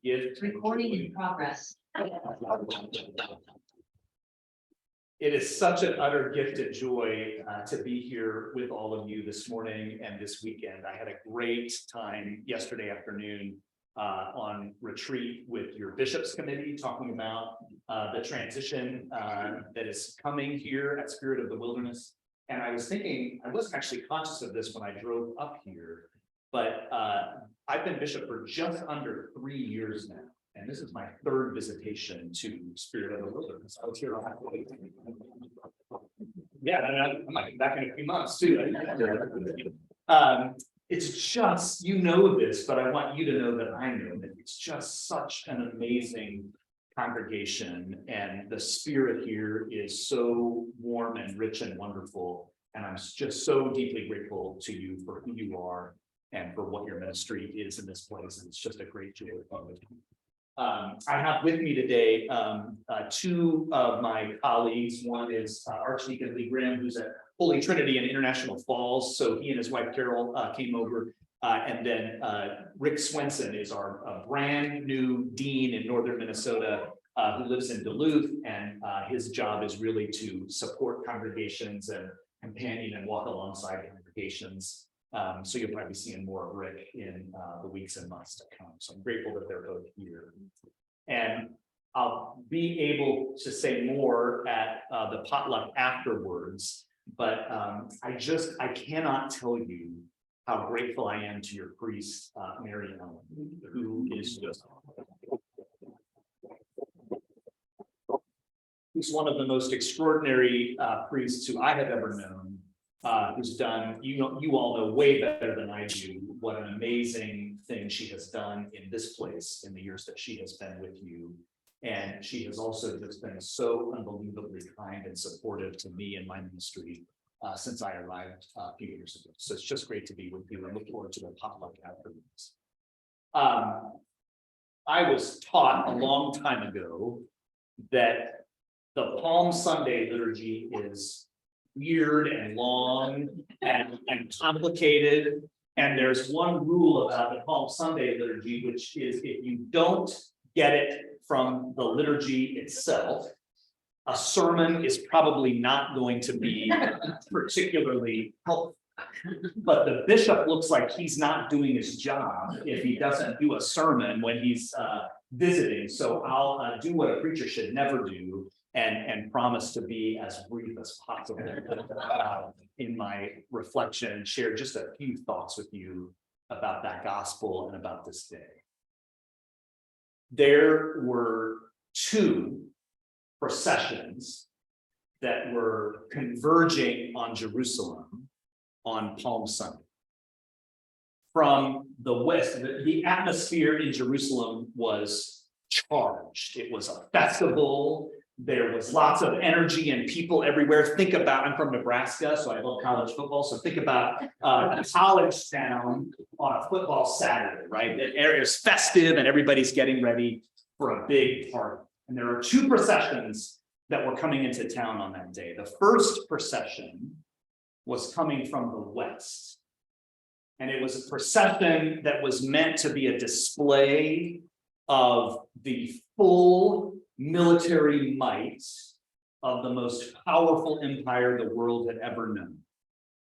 Gift. Recording in progress. It is such an utter gift and joy to be here with all of you this morning and this weekend. I had a great time yesterday afternoon on retreat with your bishops committee, talking about the transition that is coming here at Spirit of the Wilderness. And I was thinking, I wasn't actually conscious of this when I drove up here, but I've been bishop for just under 3 years now. And this is my third visitation to Spirit of the Wilderness. I was here last week. Yeah, I might be back in a few months too. It's just, you know this, but I want you to know that I know that it's just such an amazing congregation, and the spirit here is so warm and rich and wonderful. And I'm just so deeply grateful to you for who you are and for what your ministry is in this place. And it's just a great joy. I have with me today two of my colleagues. One is Archdeacon Lee Graham, who's at Holy Trinity in International Falls. So he and his wife Carol came over. And then Rick Swenson is our brand new dean in northern Minnesota, who lives in Duluth. And his job is really to support congregations and companion and walk alongside congregations. So you'll probably be seeing more of Rick in the weeks and months to come. So I'm grateful that they're both here. And I'll be able to say more at the potluck afterwards, but I cannot tell you how grateful I am to your priest, Mary Ellen, who is just who's one of the most extraordinary priests who I have ever known. Who's done, you all know way better than I do what an amazing thing she has done in this place in the years that she has been with you. And she has also just been so unbelievably kind and supportive to me and my ministry since I arrived a few years ago. So it's just great to be with you and look forward to the potluck afterwards. I was taught a long time ago that the Palm Sunday liturgy is weird and long and complicated. And there's one rule about the Palm Sunday liturgy, which is if you don't get it from the liturgy itself, a sermon is probably not going to be particularly helpful. But the bishop looks like he's not doing his job if he doesn't do a sermon when he's visiting. So I'll do what a preacher should never do, and promise to be as brief as possible in my reflection and share just a few thoughts with you about that gospel and about this day. There were two processions that were converging on Jerusalem on Palm Sunday. From the west, the atmosphere in Jerusalem was charged. It was a festival. There was lots of energy and people everywhere. Think about, I'm from Nebraska, so I love college football. So think about a college town on a football Saturday, right? The area is festive and everybody's getting ready for a big party. And there are two processions that were coming into town on that day. The first procession was coming from the west. And it was a procession that was meant to be a display of the full military might of the most powerful empire the world had ever known.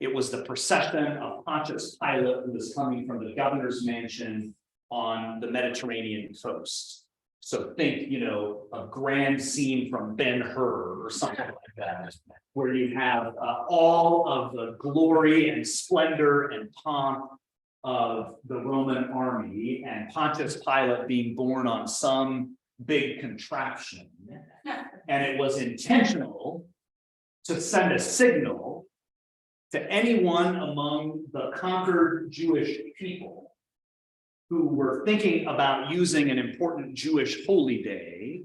It was the procession of Pontius Pilate, who was coming from the governor's mansion on the Mediterranean coast. So think, a grand scene from Ben-Hur or something like that, where you have all of the glory and splendor and pomp of the Roman army, and Pontius Pilate being born on some big contraption. And it was intentional to send a signal to anyone among the conquered Jewish people who were thinking about using an important Jewish holy day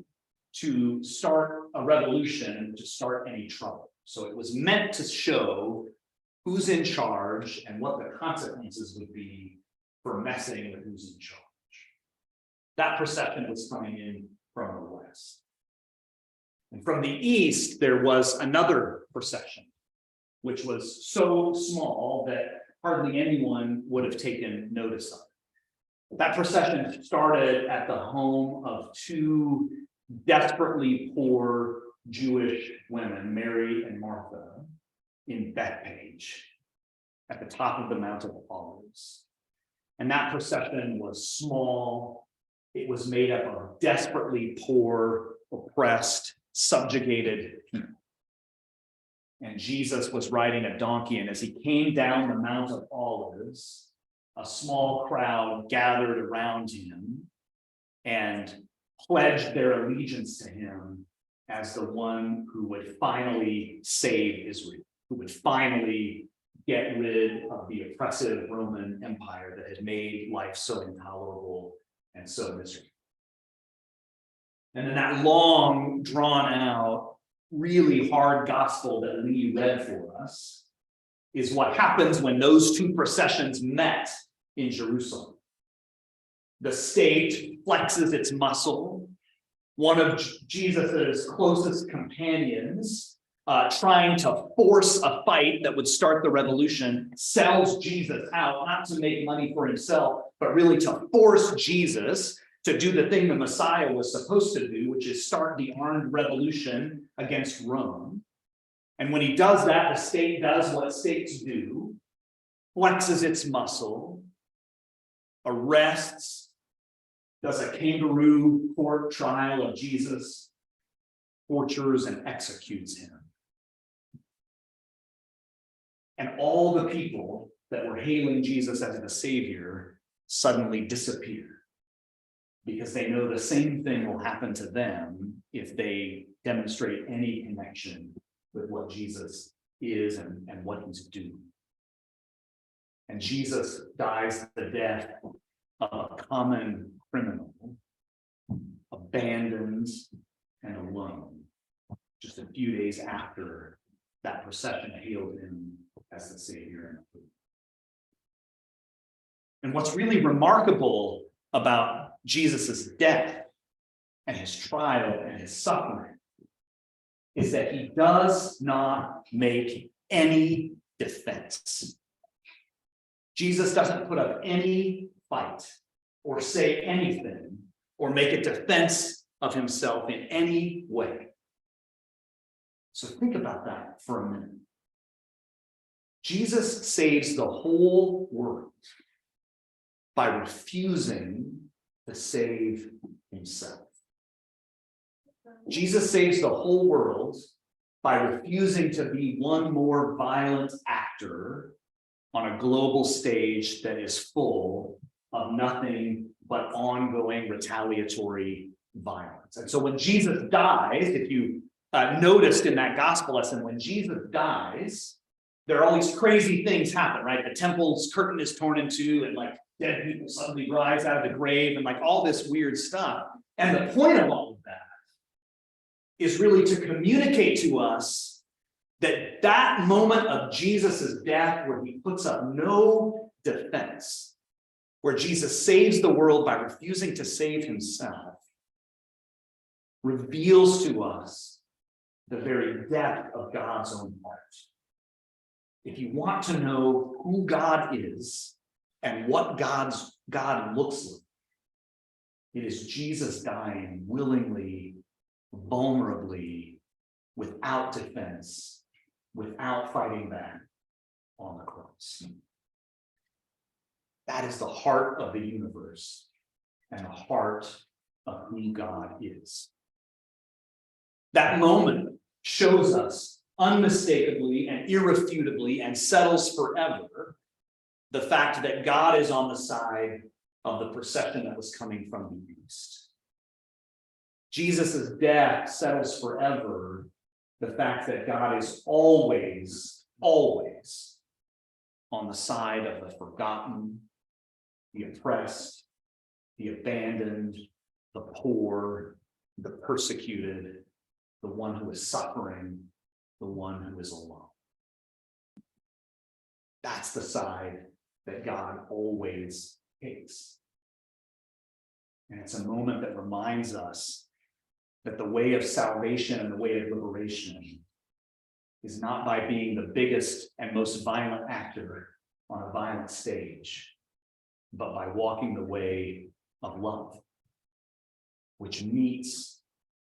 to start a revolution, to start any trouble. So it was meant to show who's in charge and what the consequences would be for messing with who's in charge. That procession was coming in from the west. And from the east, there was another procession, which was so small that hardly anyone would have taken notice of it. That procession started at the home of two desperately poor Jewish women, Mary and Martha, in Bethpage, at the top of the Mount of Olives. And that procession was small. It was made up of desperately poor, oppressed, subjugated people. And Jesus was riding a donkey, and as he came down the Mount of Olives, a small crowd gathered around him and pledged their allegiance to him as the one who would finally save Israel, who would finally get rid of the oppressive Roman Empire that had made life so intolerable and so miserable. And then that long, drawn out, really hard gospel that Lee read for us is what happens when those two processions met in Jerusalem. The state flexes its muscle. One of Jesus's closest companions, trying to force a fight that would start the revolution, sells Jesus out, not to make money for himself, but really to force Jesus to do the thing the Messiah was supposed to do, which is start the armed revolution against Rome. And when he does that, the state does what states do, flexes its muscle, arrests, does a kangaroo court trial of Jesus, tortures and executes him. And all the people that were hailing Jesus as the Savior suddenly disappear, because they know the same thing will happen to them if they demonstrate any connection with what Jesus is and what he's doing. And Jesus dies the death of a common criminal, abandoned and alone, just a few days after that procession hailed him as the Savior. And what's really remarkable about Jesus's death and his trial and his suffering is that he does not make any defense. Jesus doesn't put up any fight or say anything or make a defense of himself in any way. So think about that for a minute. Jesus saves the whole world by refusing to save himself. Jesus saves the whole world by refusing to be one more violent actor on a global stage that is full of nothing but ongoing retaliatory violence. And so when Jesus dies, if you noticed in that gospel lesson, when Jesus dies, there are all these crazy things happen, right? The temple's curtain is torn in two, and like dead people suddenly rise out of the grave, and like all this weird stuff. And the point of all of that is really to communicate to us that that moment of Jesus's death, where he puts up no defense, where Jesus saves the world by refusing to save himself, reveals to us the very depth of God's own heart. If you want to know who God is and what God looks like, it is Jesus dying willingly, vulnerably, without defense, without fighting back on the cross. That is the heart of the universe and the heart of who God is. That moment shows us unmistakably and irrefutably and settles forever the fact that God is on the side of the procession that was coming from the east. Jesus' death settles forever the fact that God is always, always on the side of the forgotten, the oppressed, the abandoned, the poor, the persecuted, the one who is suffering, the one who is alone. That's the side that God always takes. And it's a moment that reminds us that the way of salvation and the way of liberation is not by being the biggest and most violent actor on a violent stage, but by walking the way of love, which meets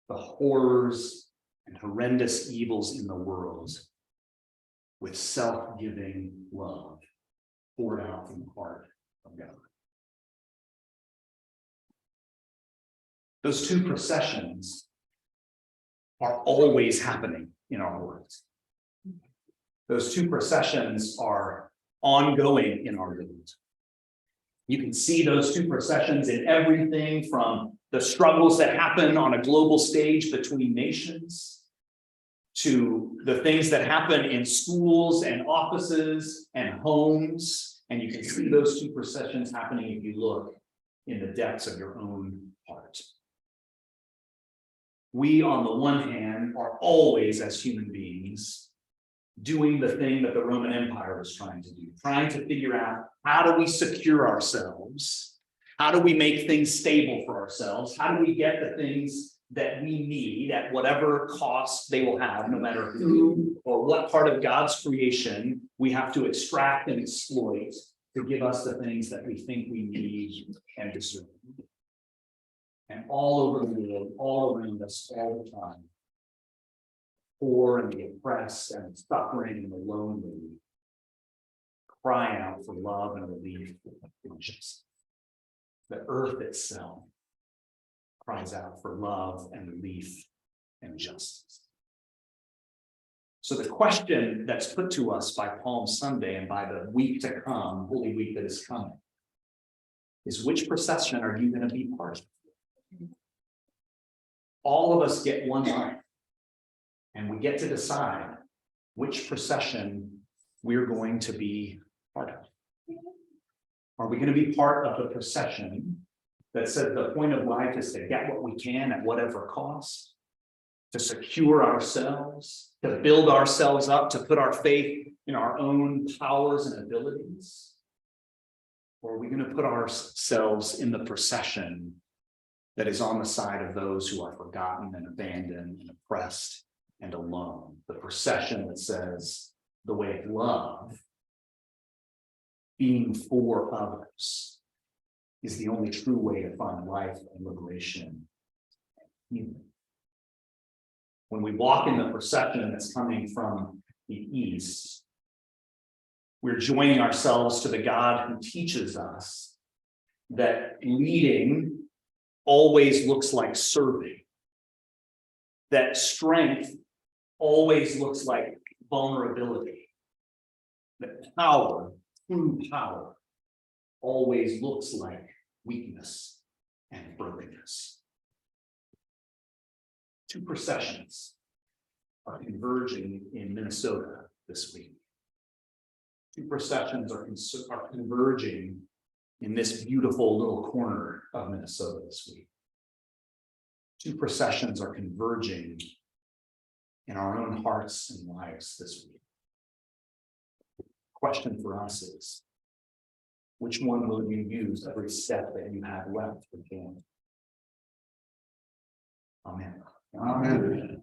the horrors and horrendous evils in the world with self-giving love poured out from the heart of God. Those two processions are always happening in our worlds. Those two processions are ongoing in our world. You can see those two processions in everything from the struggles that happen on a global stage between nations to the things that happen in schools and offices and homes. And you can see those two processions happening if you look in the depths of your own heart. We, on the one hand, are always, as human beings, doing the thing that the Roman Empire was trying to do, trying to figure out how do we secure ourselves? How do we make things stable for ourselves? How do we get the things that we need at whatever cost they will have, no matter who or what part of God's creation we have to extract and exploit to give us the things that we think we need and deserve. And all over the world, all around us, all the time, poor and the oppressed and the suffering and the lonely cry out for love and relief and justice. The earth itself cries out for love and relief and justice. So the question that's put to us by Palm Sunday and by the week to come, Holy Week that is coming, is which procession are you going to be part of? All of us get one life, and we get to decide which procession we're going to be part of. Are we going to be part of the procession that says the point of life is to get what we can at whatever cost, to secure ourselves, to build ourselves up, to put our faith in our own powers and abilities? Or are we going to put ourselves in the procession that is on the side of those who are forgotten and abandoned and oppressed and alone? The procession that says the way of love, being for others, is the only true way to find life and liberation and healing. When we walk in the procession that's coming from the east, we're joining ourselves to the God who teaches us that leading always looks like serving, that strength always looks like vulnerability, that power, true power, always looks like weakness and brokenness. Two processions are converging in Minnesota this week. Two processions are converging in this beautiful little corner of Minnesota this week. Two processions are converging in our own hearts and lives this week. The question for us is, which one will you use every step that you have left for Him? Amen. Amen.